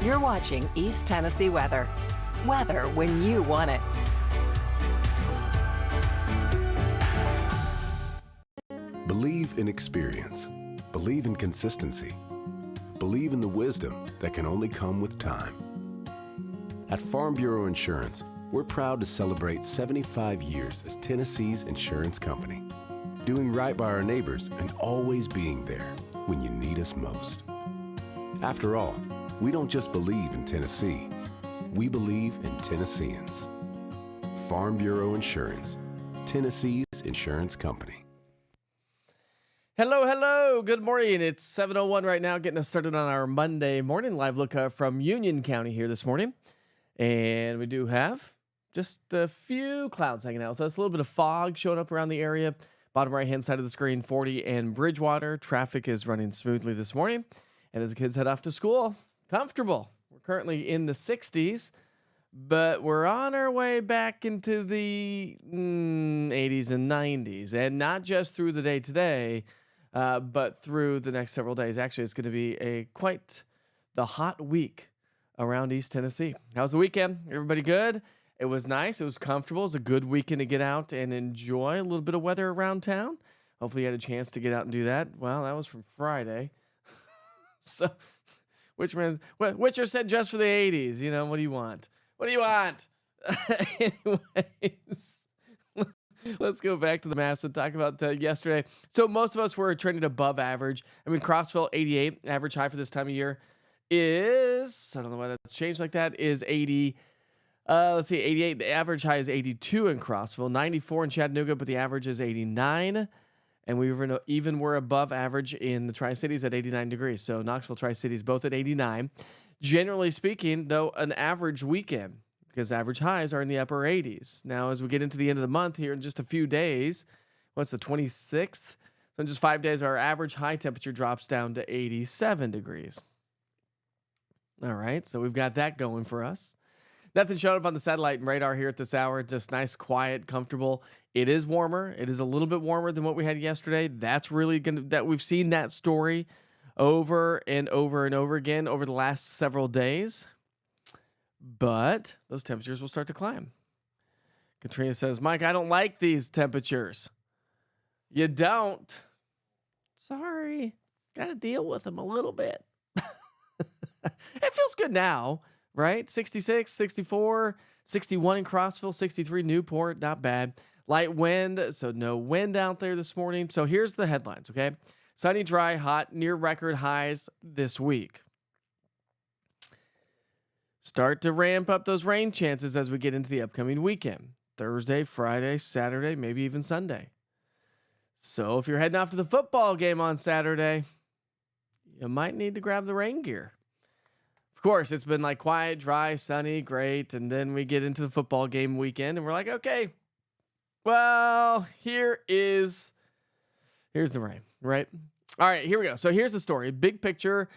You're watching East Tennessee weather. Weather when you want it. Believe in experience. Believe in consistency. Believe in the wisdom that can only come with time. At Farm Bureau Insurance, we're proud to celebrate 75 years as Tennessee's insurance company, doing right by our neighbors and always being there when you need us most. After all, we don't just believe in Tennessee, we believe in Tennesseans. Farm Bureau Insurance, Tennessee's insurance company. Hello. Good morning. It's 7:01 right now, getting us started on our Monday morning live look from Union County here this morning. And we do have just a few clouds hanging out with us. A little bit of fog showing up around the area. Bottom right-hand side of the screen, 40 and Bridgewater. Traffic is running smoothly this morning. And as the kids head off to school, comfortable. We're currently in the 60s, but we're on our way back into the 80s and 90s. And not just through the day today, but through the next several days. Actually, it's going to be quite the hot week around East Tennessee. How's the weekend? Everybody good? It was nice. It was comfortable. It was a good weekend to get out and enjoy a little bit of weather around town. Hopefully you had a chance to get out and do that. Well, that was from Friday. So, Witcher said just for the 80s. You know, what do you want? What do you want? Anyways, let's go back to the maps and talk about yesterday. So most of us were trending above average. I mean, Crossville, 88. Average high for this time of year is, I don't know why that's changed like that, is 80. Let's see, 88. The average high is 82 in Crossville, 94 in Chattanooga, but the average is 89. And we were above average in the Tri-Cities at 89 degrees. So Knoxville, Tri-Cities, both at 89. Generally speaking, though, an average weekend, because average highs are in the upper 80s. Now, as we get into the end of the month here in just a few days, what's the 26th? So in just 5 days, our average high temperature drops down to 87 degrees. All right, so we've got that going for us. Nothing showed up on the satellite and radar here at this hour. Just nice, quiet, comfortable. It is warmer. It is a little bit warmer than what we had yesterday. That's really that we've seen that story over and over and over again over the last several days. But those temperatures will start to climb. Katrina says, Mike, I don't like these temperatures. You don't? Sorry. Got to deal with them a little bit. It feels good now. Right? 66, 64, 61 in Crossville, 63 Newport. Not bad. Light wind, so no wind out there this morning. So here's the headlines, okay? Sunny, dry, hot, near record highs this week. Start to ramp up those rain chances as we get into the upcoming weekend. Thursday, Friday, Saturday, maybe even Sunday. So if you're heading off to the football game on Saturday, you might need to grab the rain gear. Of course, it's been like quiet, dry, sunny, great. And then we get into the football game weekend and we're like, okay, well, here's the rain, right? All right, here we go. So here's the story. Big picture.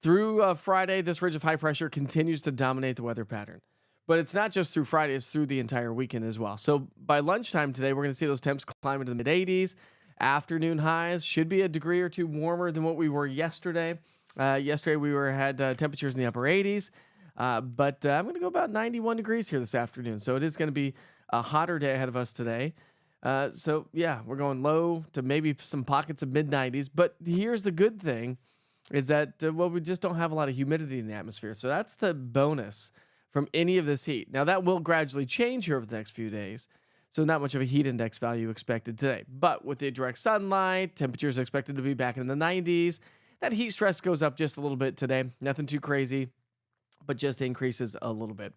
Through Friday, this ridge of high pressure continues to dominate the weather pattern. But it's not just through Friday, it's through the entire weekend as well. So by lunchtime today, we're going to see those temps climb into the mid-80s. Afternoon highs should be a degree or two warmer than what we were yesterday. Yesterday we had temperatures in the upper 80s, but I'm going to go about 91 degrees here this afternoon. So it is going to be a hotter day ahead of us today. So yeah, we're going low to maybe some pockets of mid 90s. But here's the good thing is that, we just don't have a lot of humidity in the atmosphere. So that's the bonus from any of this heat. Now that will gradually change here over the next few days. So not much of a heat index value expected today, but with the direct sunlight, temperatures expected to be back in the 90s. That heat stress goes up just a little bit today. Nothing too crazy, but just increases a little bit.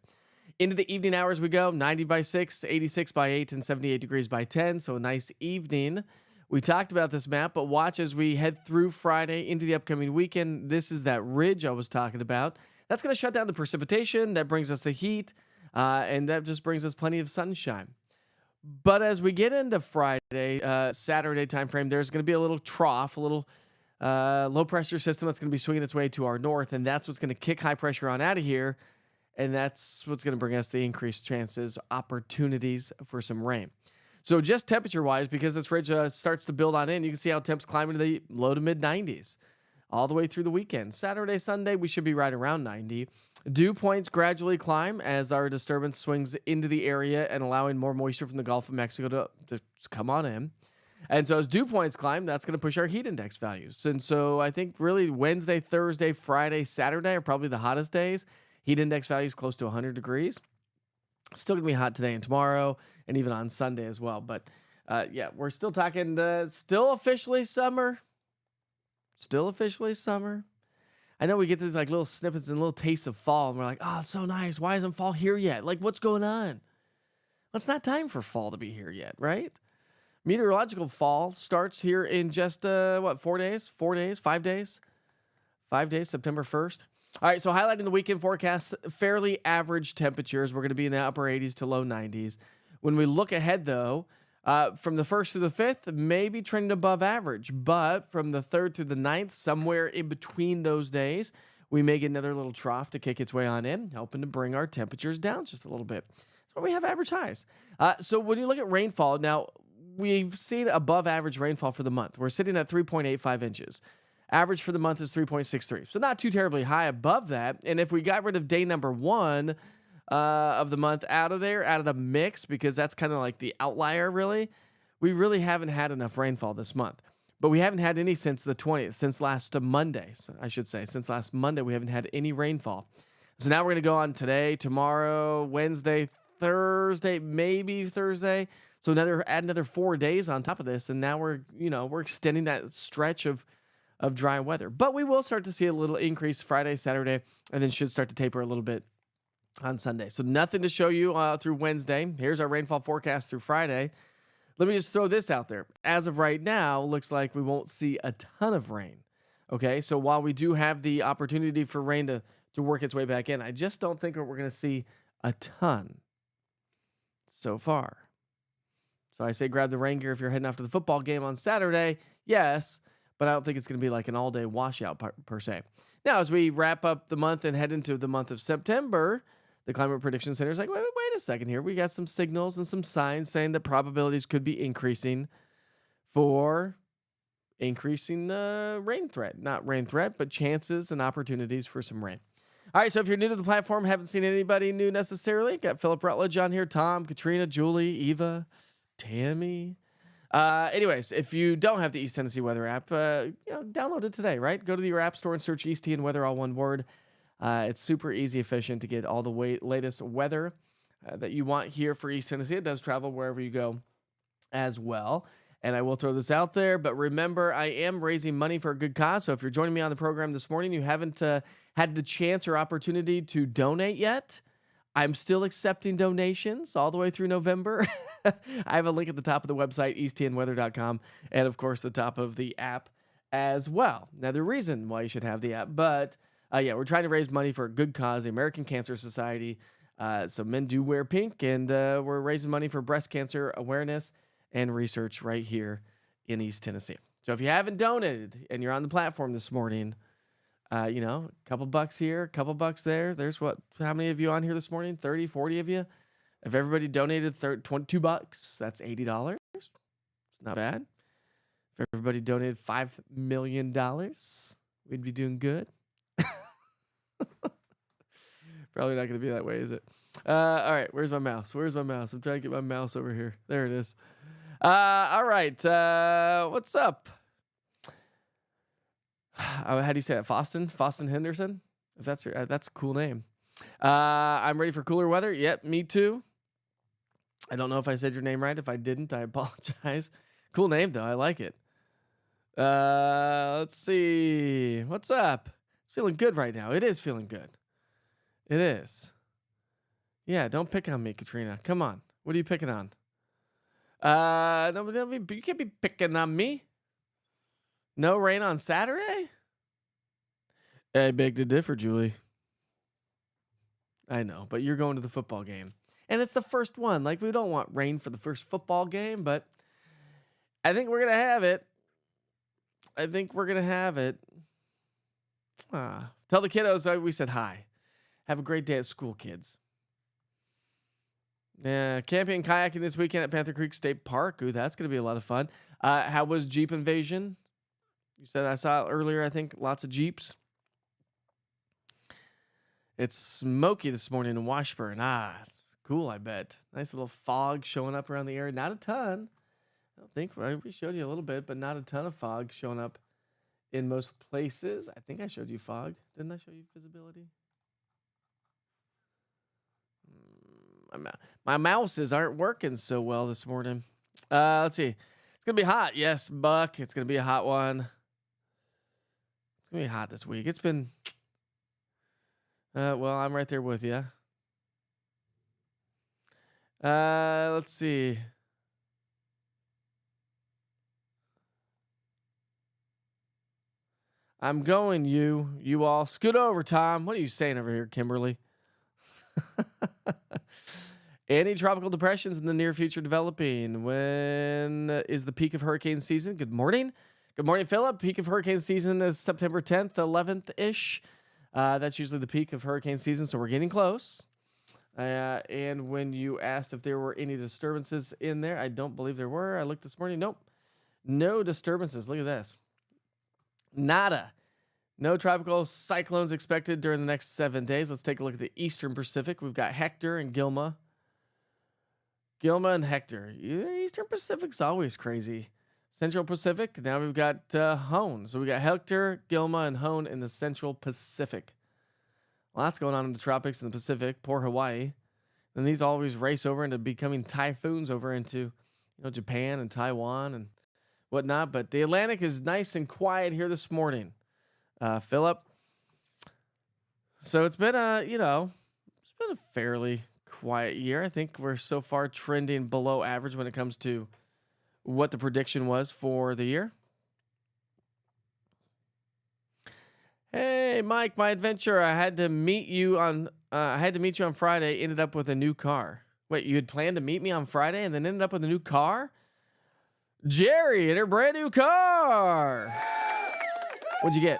Into the evening hours we go. 90 by 6, 86 by 8, and 78 degrees by 10. So a nice evening. We talked about this map, but watch as we head through Friday into the upcoming weekend. This is that ridge I was talking about. That's going to shut down the precipitation. That brings us the heat, and that just brings us plenty of sunshine. But as we get into Friday, Saturday timeframe, there's going to be a little trough, a little low pressure system that's going to be swinging its way to our north, and that's what's going to kick high pressure on out of here, and that's what's going to bring us the increased chances, opportunities for some rain. So just temperature wise, because this ridge starts to build on in, you can see how temps climb into the low to mid 90s all the way through the weekend. Saturday, Sunday, we should be right around 90. Dew points gradually climb as our disturbance swings into the area and allowing more moisture from the Gulf of Mexico to come on in. And so as dew points climb, that's going to push our heat index values. And so I think really Wednesday, Thursday, Friday, Saturday are probably the hottest days. Heat index values close to 100 degrees. Still going to be hot today and tomorrow and even on Sunday as well. But yeah, we're still talking still officially summer. Still officially summer. I know we get these like little snippets and little tastes of fall, and we're like, oh, it's so nice. Why isn't fall here yet? Like, what's going on? Well, it's not time for fall to be here yet, right? Meteorological fall starts here in just, 4 days? 4 days? 5 days? 5 days, September 1st. All right, so highlighting the weekend forecast, fairly average temperatures. We're going to be in the upper 80s to low 90s. When we look ahead, though, from the 1st through the 5th, maybe trending above average. But from the 3rd through the 9th, somewhere in between those days, we may get another little trough to kick its way on in, helping to bring our temperatures down just a little bit. So we have average highs. So when you look at rainfall, now we've seen above average rainfall for the month. We're sitting at 3.85 inches. Average for the month is 3.63. So not too terribly high above that. And if we got rid of day number 1 of the month out of the mix, because that's kind of like the outlier, really, we really haven't had enough rainfall this month. But we haven't had any since the 20th, since last Monday, I should say. Since last Monday, we haven't had any rainfall. So now we're going to go on today, tomorrow, Wednesday, Thursday, maybe Thursday. So add another 4 days on top of this, and now we're extending that stretch of dry weather. But we will start to see a little increase Friday, Saturday, and then should start to taper a little bit on Sunday. So nothing to show you through Wednesday. Here's our rainfall forecast through Friday. Let me just throw this out there. As of right now, looks like we won't see a ton of rain. Okay, so while we do have the opportunity for rain to work its way back in, I just don't think we're going to see a ton so far. So I say grab the rain gear if you're heading off to the football game on Saturday. Yes, but I don't think it's going to be like an all-day washout per se. Now, as we wrap up the month and head into the month of September, the Climate Prediction Center is like, wait a second here. We got some signals and some signs saying that probabilities could be increasing for increasing the rain threat. Not rain threat, but chances and opportunities for some rain. All right, so if you're new to the platform, haven't seen anybody new necessarily, got Philip Rutledge on here, Tom, Katrina, Julie, Eva, Tammy. Anyways, if you don't have the East Tennessee Weather app, download it today, right? Go to your app store and search East TN Weather, all one word. It's super easy, efficient to get all the latest weather that you want here for East Tennessee. It does travel wherever you go as well. And I will throw this out there, but remember, I am raising money for a good cause. So if you're joining me on the program this morning, you haven't had the chance or opportunity to donate yet, I'm still accepting donations all the way through November. I have a link at the top of the website, easttnweather.com, and of course, the top of the app as well. Now, the reason why you should have the app, but we're trying to raise money for a good cause, the American Cancer Society. So men do wear pink, and we're raising money for breast cancer awareness and research right here in East Tennessee. So if you haven't donated and you're on the platform this morning, a couple bucks here, a couple bucks there. There's how many of you on here this morning? 30, 40 of you? If everybody donated $22, that's $80. It's not bad. If everybody donated $5 million, we'd be doing good. Probably not going to be that way, is it? All right, where's my mouse? I'm trying to get my mouse over here. There it is. All right, what's up? How do you say that? Foston Henderson? If that's a cool name. I'm ready for cooler weather. Yep, me too. I don't know if I said your name right. If I didn't, I apologize. Cool name though. I like it. Let's see. What's up? It's feeling good right now. It is feeling good. It is. Yeah, don't pick on me, Katrina. Come on. What are you picking on? No, you can't be picking on me. No rain on Saturday? I beg to differ, Julie. I know, but you're going to the football game. And it's the first one. Like, we don't want rain for the first football game, but I think we're going to have it. Tell the kiddos we said hi. Have a great day at school, kids. Yeah, camping and kayaking this weekend at Panther Creek State Park. Ooh, that's going to be a lot of fun. How was Jeep Invasion? You said I saw it earlier, I think. Lots of Jeeps. It's smoky this morning in Washburn. It's cool, I bet. Nice little fog showing up around the area. Not a ton. I don't think we showed you a little bit, but not a ton of fog showing up in most places. I think I showed you fog. Didn't I show you visibility? My mouses aren't working so well this morning. Let's see. It's going to be hot. Yes, Buck. It's going to be a hot one. It's going to be hot this week. It's been... well, I'm right there with you. Let's see. I'm going, you all. Scoot over, Tom. What are you saying over here, Kimberly? Any tropical depressions in the near future developing? When is the peak of hurricane season? Good morning. Good morning, Philip. Peak of hurricane season is September 10th, 11th-ish. That's usually the peak of hurricane season, so we're getting close. And when you asked if there were any disturbances in there, I don't believe there were. I looked this morning. Nope. No disturbances. Look at this. Nada. No tropical cyclones expected during the next 7 days. Let's take a look at the Eastern Pacific. We've got Hector and Gilma. Gilma and Hector. Eastern Pacific's always crazy. Central Pacific. Now we've got Hone. So we got Hector, Gilma, and Hone in the Central Pacific. Lots going on in the tropics and the Pacific. Poor Hawaii. And these always race over into becoming typhoons over into Japan and Taiwan and whatnot. But the Atlantic is nice and quiet here this morning, Philip. So it's been it's been a fairly quiet year. I think we're so far trending below average when it comes to what the prediction was for the year. Hey, Mike, my adventure. I had to meet you on Friday. Ended up with a new car. Wait, you had planned to meet me on Friday and then ended up with a new car? Jerry in her brand new car. What'd you get?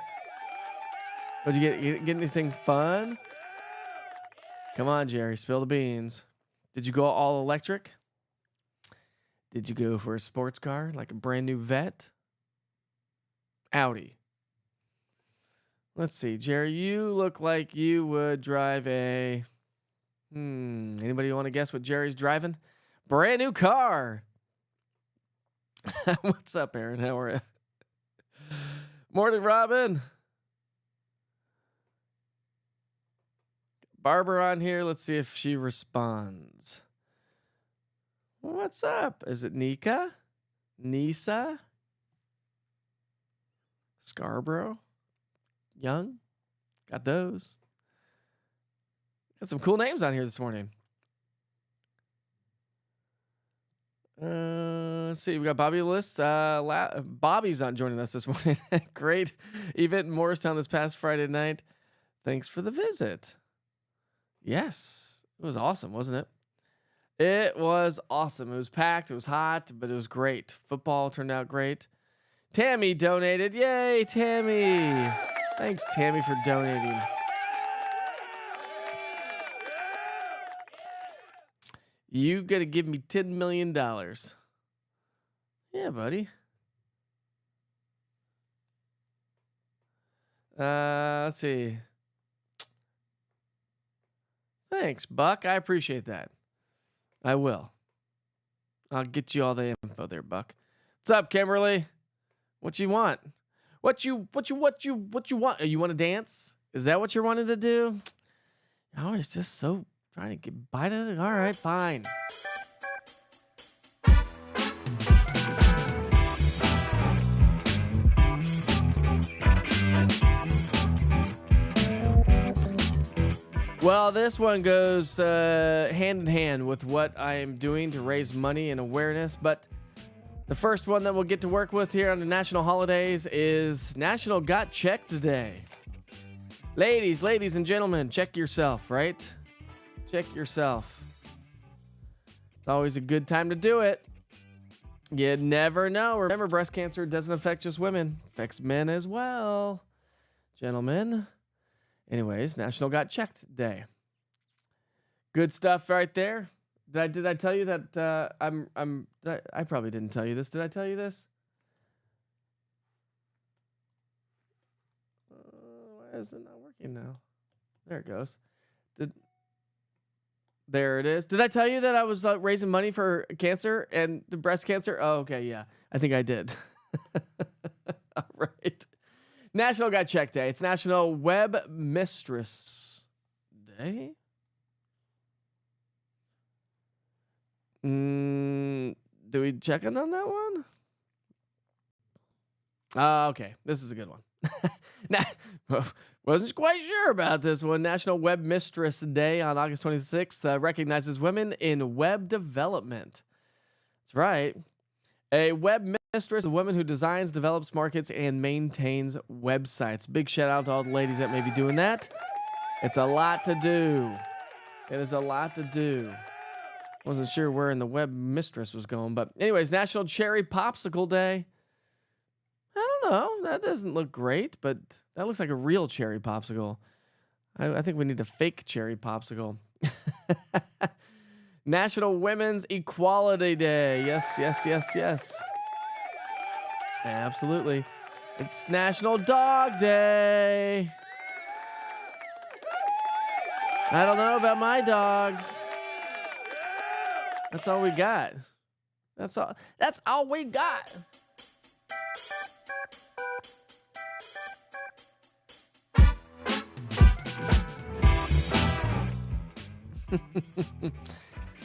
What'd you get? You get anything fun? Come on, Jerry, spill the beans. Did you go all electric? Did you go for a sports car, like a brand new Vet? Audi. Let's see, Jerry, you look like you would drive a... Anybody want to guess what Jerry's driving? Brand new car. What's up, Aaron? How are you? Morning, Robin. Barbara on here. Let's see if she responds. What's up? Is it Nika? Nisa? Scarborough? Young? Got those. Got some cool names on here this morning. Let's see. We got Bobby List. Bobby's not joining us this morning. Great event in Morristown this past Friday night. Thanks for the visit. Yes. It was awesome, wasn't it? It was awesome. It was packed. It was hot, but it was great. Football turned out great. Tammy donated. Yay, Tammy. Thanks, Tammy, for donating. You got to give me $10 million. Yeah, buddy. Let's see. Thanks, Buck. I appreciate that. I will. I'll get you all the info there, Buck. What's up, Kimberly? What you want? What you want? You want to dance? Is that what you're wanting to do? Oh, it's just so trying to get by to it. All right, fine. Well, this one goes hand in hand with what I am doing to raise money and awareness, but the first one that we'll get to work with here on the national holidays is National Got Checked Day. Ladies and gentlemen, check yourself, right? Check yourself. It's always a good time to do it. You never know. Remember, breast cancer doesn't affect just women. It affects men as well. Gentlemen. Anyways, National Got Checked Day. Good stuff right there. Did I tell you that I probably didn't tell you this. Did I tell you this? is it not working now? There it goes. There it is. Did I tell you that I was raising money for cancer and the breast cancer? Oh, okay. Yeah, I think I did. All right. National Got Check Day. It's National Web Mistress Day. Do we check in on that one? Okay. This is a good one. Now, wasn't quite sure about this one. National Web Mistress Day on August 26th recognizes women in web development. That's right. A web mistress, a woman who designs, develops, markets, and maintains websites. Big shout out to all the ladies that may be doing that. It's a lot to do. It is a lot to do. Wasn't sure where in the web mistress was going, but anyways, National Cherry Popsicle Day. I don't know. That doesn't look great, but that looks like a real cherry popsicle. I think we need a fake cherry popsicle. National Women's Equality Day. Yes, yes, yes, yes. Absolutely. It's National Dog Day. I don't know about my dogs. That's all we got. That's all we got.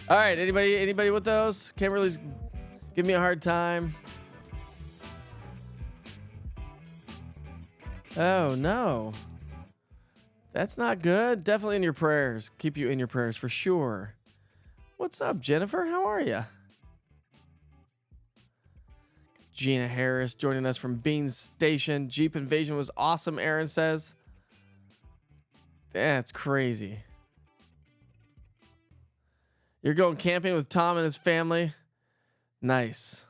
All right, anybody with those? Kimberly's giving me a hard time. Oh no. That's not good. Definitely in your prayers. Keep you in your prayers for sure. What's up, Jennifer? How are you? Gina Harris joining us from Beans Station. Jeep Invasion was awesome, Aaron says. That's crazy. You're going camping with Tom and his family? Nice.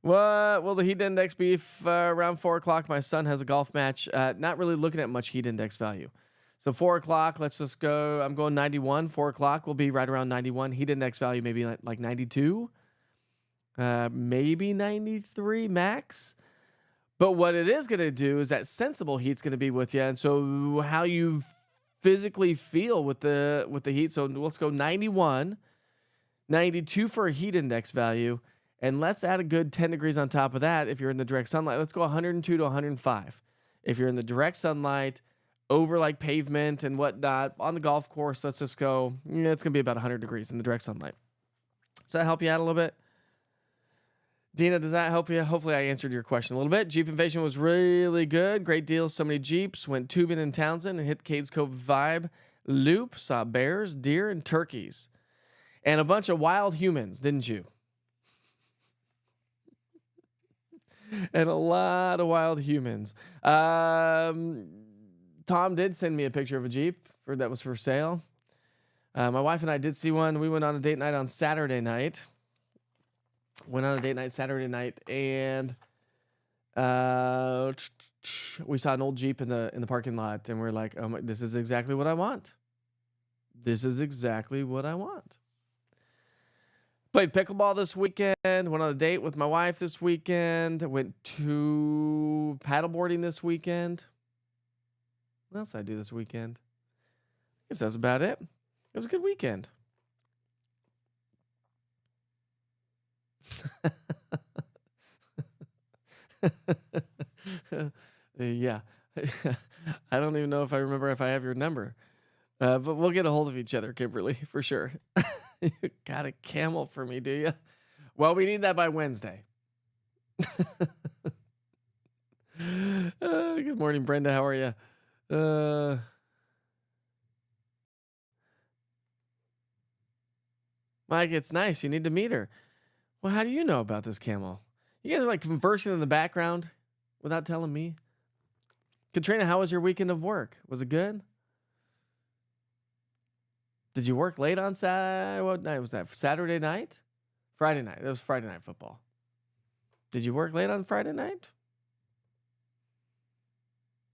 What will the heat index be around 4 o'clock? My son has a golf match. Not really looking at much heat index value. So 4 o'clock, let's just go. I'm going 91. 4 o'clock will be right around 91. Heat index value maybe like 92. Maybe 93 max. But what it is going to do is that sensible heat's going to be with you. And so how you physically feel with the heat. So let's go 91, 92 for a heat index value. And let's add a good 10 degrees on top of that. If you're in the direct sunlight, let's go 102 to 105. If you're in the direct sunlight over like pavement and whatnot on the golf course, let's just go, it's going to be about 100 degrees in the direct sunlight. Does that help you out a little bit? Dina, does that help you? Hopefully I answered your question a little bit. Jeep Invasion was really good. Great deals. So many Jeeps. Went tubing in Townsend and hit Cades Cove Vibe Loop. Saw bears, deer, and turkeys. And a bunch of wild humans, didn't you? And a lot of wild humans. Tom did send me a picture of a Jeep that was for sale. My wife and I did see one. We went on a date night on Saturday night. And we saw an old Jeep in the parking lot, and we're like, oh my, this is exactly what I want. This is exactly what I want. Played pickleball this weekend. Went on a date with my wife this weekend. Went to paddleboarding this weekend. What else did I do this weekend? I guess that's about it. It was a good weekend. Yeah. I don't even know if I remember if I have your number. But we'll get a hold of each other, Kimberly, for sure. You got a camel for me, do you? Well, we need that by Wednesday. Good morning, Brenda. How are you? Mike, it's nice. You need to meet her. Well, how do you know about this camel? You guys are like conversing in the background without telling me. Katrina, how was your weekend of work? Was it good? Did you work late on Saturday? What night was that? Saturday night? Friday night. It was Friday night football. Did you work late on Friday night?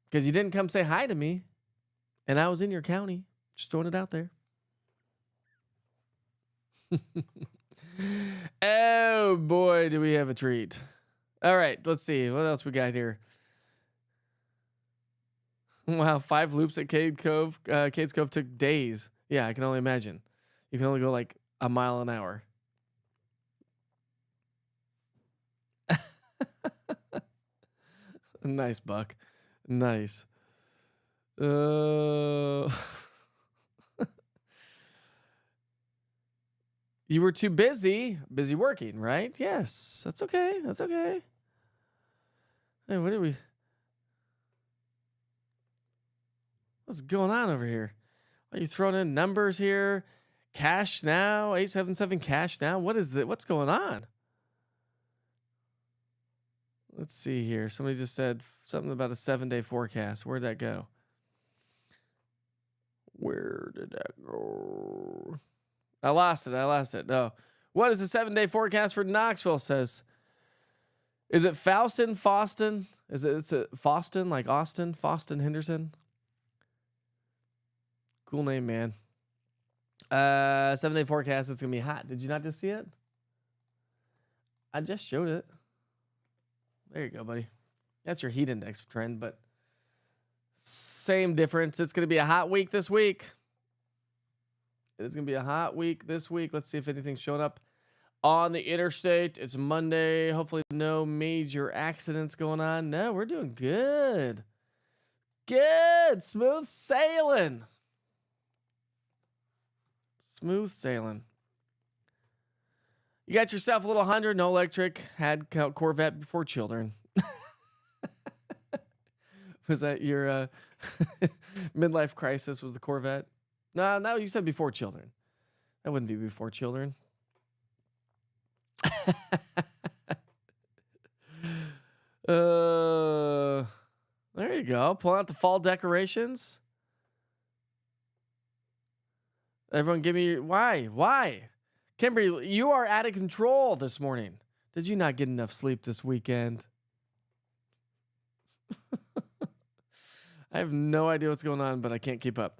Because you didn't come say hi to me. And I was in your county. Just throwing it out there. Oh boy, do we have a treat. All right, let's see. What else we got here? Wow, 5 loops at Cades Cove. Cades Cove took days. Yeah, I can only imagine. You can only go like a mile an hour. Nice, Buck. Nice. You were too busy working, right? Yes, that's okay. That's okay. Hey, what's going on over here? Are you throwing in numbers here? Cash now, 877 cash now. What is that? What's going on? Let's see here. Somebody just said something about a 7-day forecast. Where'd that go? Where did that go? I lost it. No. What is the 7-day forecast for Knoxville? Says, is it Faustin? It's a Faustin, like Austin? Faustin Henderson? Cool name, man. 7-day forecast. It's going to be hot. Did you not just see it? I just showed it. There you go, buddy. That's your heat index trend, but same difference. It's going to be a hot week this week. It's going to be a hot week this week. Let's see if anything's showing up on the interstate. It's Monday. Hopefully no major accidents going on. No, we're doing good. Good. Smooth sailing. Smooth sailing. You got yourself a little 100, no electric, had Corvette before children. Was that your midlife crisis? Was the Corvette? No, you said before children. That wouldn't be before children. There you go. Pull out the fall decorations. Everyone give me why? Kimberly, you are out of control this morning. Did you not get enough sleep this weekend? I have no idea what's going on, but I can't keep up.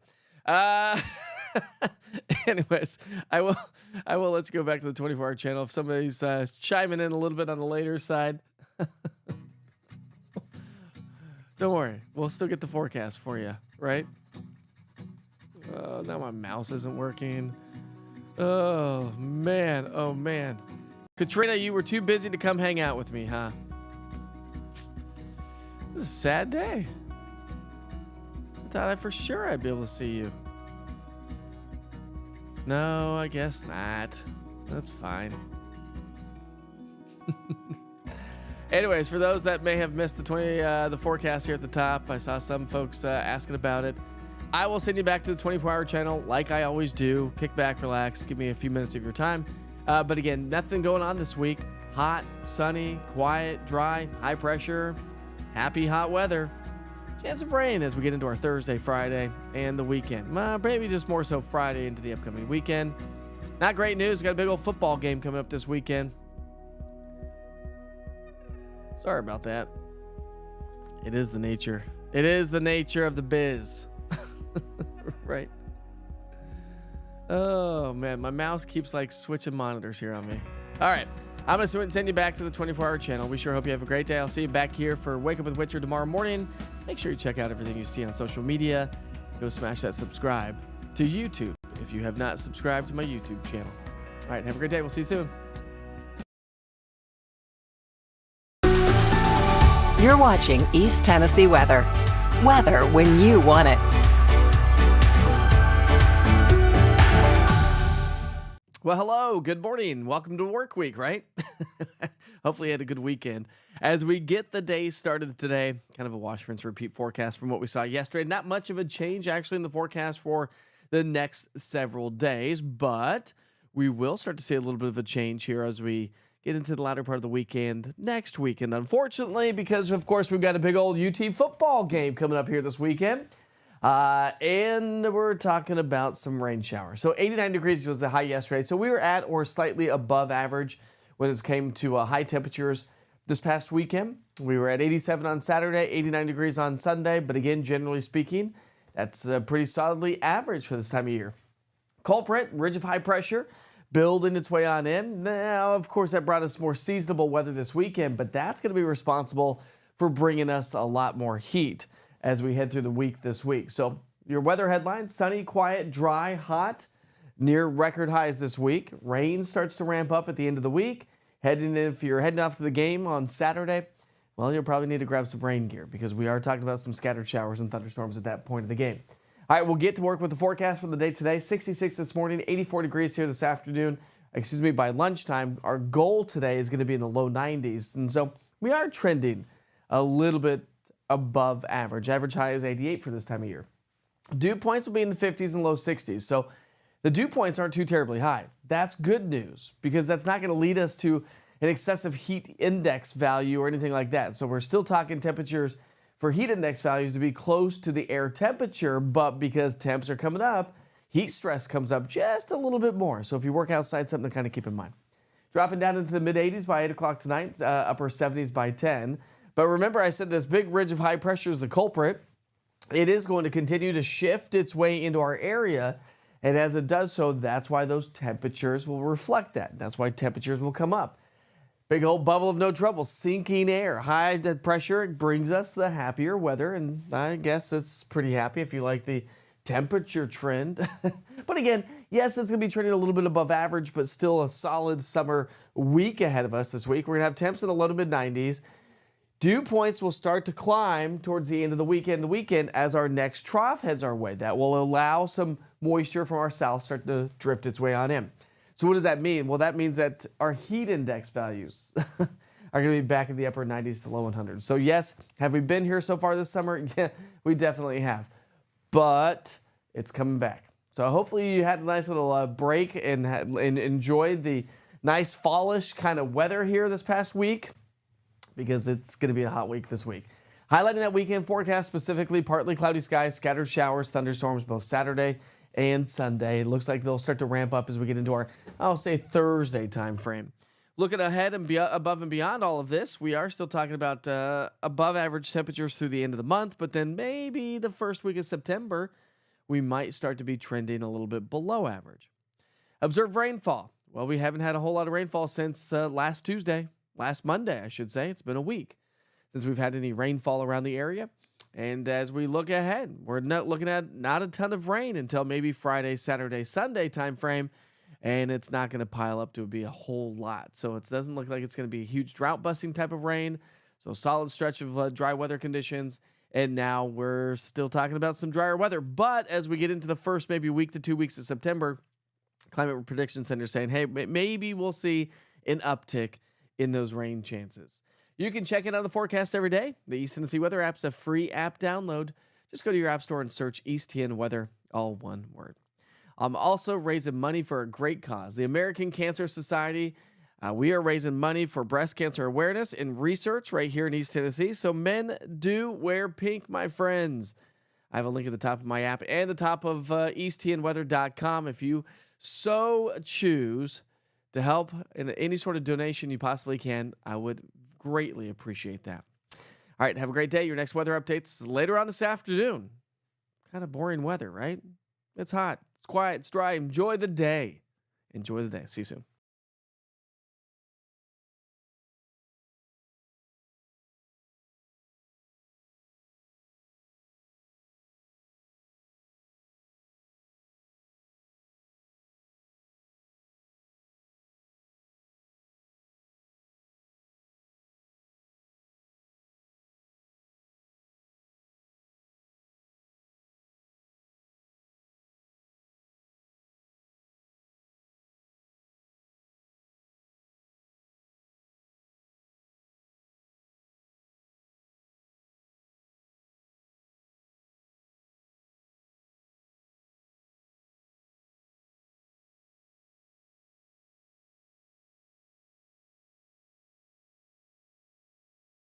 Anyways, I will let's go back to the 24-hour channel. If somebody's chiming in a little bit on the later side, don't worry. We'll still get the forecast for you, right? Now my mouse isn't working. Oh, man. Katrina, you were too busy to come hang out with me, huh? This is a sad day. I thought for sure I'd be able to see you. No, I guess not. That's fine. Anyways, for those that may have missed the forecast here at the top, I saw some folks asking about it. I will send you back to the 24-hour channel like I always do. Kick back, relax, give me a few minutes of your time. But again, nothing going on this week. Hot, sunny, quiet, dry, high pressure, happy hot weather. Chance of rain as we get into our Thursday, Friday, and the weekend. Maybe just more so Friday into the upcoming weekend. Not great news. Got a big old football game coming up this weekend. Sorry about that. It is the nature. It is the nature of the biz. Right. Oh man, my mouse keeps like switching monitors here on me. All right, I'm gonna send you back to the 24-hour channel. We sure hope you have a great day. I'll see you back here for Wake Up with Witcher tomorrow morning. Make sure you check out everything you see on social media. Go smash that subscribe to YouTube if you have not subscribed to my YouTube channel. All right, have a great day. We'll see you soon. You're watching East Tennessee weather. Weather when you want it. Well, hello, good morning. Welcome to work week, right? Hopefully you had a good weekend. As we get the day started today, kind of a wash, rinse, repeat forecast from what we saw yesterday. Not much of a change actually in the forecast for the next several days, but we will start to see a little bit of a change here as we get into the latter part of the weekend next weekend. Unfortunately, because of course we've got a big old UT football game coming up here this weekend. And we're talking about some rain showers. So 89 degrees was the high yesterday. So we were at or slightly above average when it came to high temperatures this past weekend. We were at 87 on Saturday, 89 degrees on Sunday. But again, generally speaking, that's pretty solidly average for this time of year. Culprit, ridge of high pressure, building its way on in. Now, of course, that brought us more seasonable weather this weekend, but that's going to be responsible for bringing us a lot more heat as we head through the week this week. So your weather headlines: sunny, quiet, dry, hot, near record highs this week. Rain starts to ramp up at the end of the week. If you're heading off to the game on Saturday, well, you'll probably need to grab some rain gear because we are talking about some scattered showers and thunderstorms at that point of the game. All right, we'll get to work with the forecast for the day today. 66 this morning, 84 degrees here this afternoon. By lunchtime. Our goal today is going to be in the low 90s. And so we are trending a little bit above average. Average high is 88 for this time of year. Dew points will be in the 50s and low 60s. So the dew points aren't too terribly high. That's good news because that's not going to lead us to an excessive heat index value or anything like that. So we're still talking temperatures for heat index values to be close to the air temperature, but because temps are coming up, heat stress comes up just a little bit more. So if you work outside, something to kind of keep in mind. Dropping down into the mid-80s by 8 o'clock tonight, upper 70s by 10. But remember, I said this big ridge of high pressure is the culprit. It is going to continue to shift its way into our area. And as it does so, that's why those temperatures will reflect that. That's why temperatures will come up. Big old bubble of no trouble, sinking air, high pressure. It brings us the happier weather. And I guess it's pretty happy if you like the temperature trend. But again, yes, it's going to be trending a little bit above average, but still a solid summer week ahead of us this week. We're going to have temps in the low to mid 90s. Dew points will start to climb towards the end of the weekend as our next trough heads our way. That will allow some moisture from our south start to drift its way on in. So what does that mean? Well, that means that our heat index values are going to be back in the upper 90s to low 100s. So yes, have we been here so far this summer? Yeah, we definitely have. But it's coming back. So hopefully you had a nice little break and enjoyed the nice fallish kind of weather here this past week, because it's going to be a hot week this week. Highlighting that weekend forecast specifically, partly cloudy skies, scattered showers, thunderstorms both Saturday and Sunday. It looks like they'll start to ramp up as we get into our, I'll say, Thursday time frame. Looking ahead and above and beyond all of this, we are still talking about above average temperatures through the end of the month, but then maybe the first week of September, we might start to be trending a little bit below average. Observe rainfall. Well, we haven't had a whole lot of rainfall since last Monday, I should say. It's been a week since we've had any rainfall around the area. And as we look ahead, we're not looking at not a ton of rain until maybe Friday, Saturday, Sunday time frame. And it's not going to pile up to be a whole lot. So it doesn't look like it's going to be a huge drought busting type of rain. So solid stretch of dry weather conditions. And now we're still talking about some drier weather. But as we get into the first maybe week to 2 weeks of September, Climate Prediction Center saying, hey, maybe we'll see an uptick in those rain chances. You can check in on the forecast every day. The East Tennessee Weather app's a free app download. Just go to your app store and search East TN Weather, all one word. I'm also raising money for a great cause. The American Cancer Society. We are raising money for breast cancer awareness and research right here in East Tennessee. So men do wear pink, my friends. I have a link at the top of my app and the top of easttnweather.com. If you so choose to help in any sort of donation you possibly can, I would greatly appreciate that. All right, have a great day. Your next weather updates later on this afternoon. Kind of boring weather, right? It's hot, it's quiet, it's dry. Enjoy the day. See you soon.